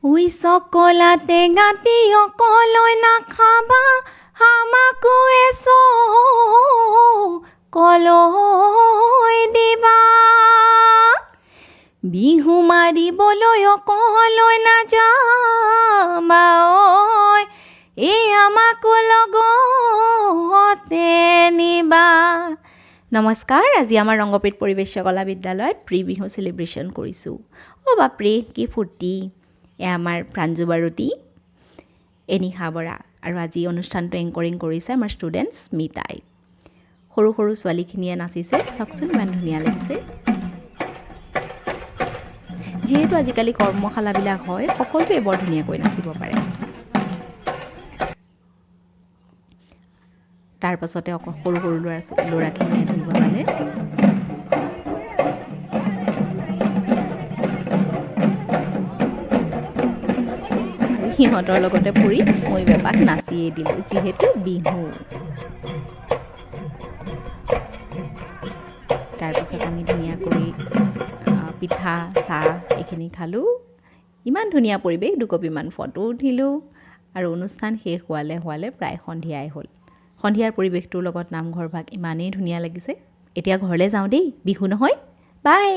উই চকলাতে গাতি অকলৈ নাখাবা আমাকো এচো কলৈ দিবা বিহু মাৰিবলৈ অকলৈ নাযাবা ঐ এই আমাকো লগতে নিবা। নমস্কাৰ, আজি আমাৰ ৰংগপেট পৰিৱেশ কলা বিদ্যালয়ত প্ৰি বিহু সেলিব্ৰেশ্যন কৰিছোঁ। অ' বাপৰে কি ফূৰ্তি! এয়া আমাৰ প্ৰাঞ্জু বাৰুতি, এনিশা বৰা আৰু আজি অনুষ্ঠানটো এংকৰিং কৰিছে আমাৰ ষ্টুডেণ্ট স্মিতাই। সৰু সৰু ছোৱালীখিনিয়ে নাচিছে, চাওকচোন ইমান ধুনীয়া লাগিছে। যিহেতু আজিকালি কৰ্মশালাবিলাক হয়, সকলোৱে বৰ ধুনীয়াকৈ নাচিব পাৰে। তাৰ পাছতে অকল সৰু সৰু ল'ৰাখিনিয়ে ঢোল বজালে। সিহঁতৰ লগতে ফুৰি মই বেপাক নাচিয়ে দিলোঁ, যিহেতু বিহু। তাৰপিছত আমি ধুনীয়াকৈ পিঠা চাহ এইখিনি খালোঁ। ইমান ধুনীয়া পৰিৱেশ, দুকপিমান ফটো উঠিলোঁ আৰু অনুষ্ঠান শেষ হোৱালে প্ৰায় সন্ধিয়াই হ'ল। সন্ধিয়াৰ পৰিৱেশটোৰ লগত নামঘৰ ভাগ ইমানেই ধুনীয়া লাগিছে। এতিয়া ঘৰলৈ যাওঁ দেই, বিহু নহয়। বাই।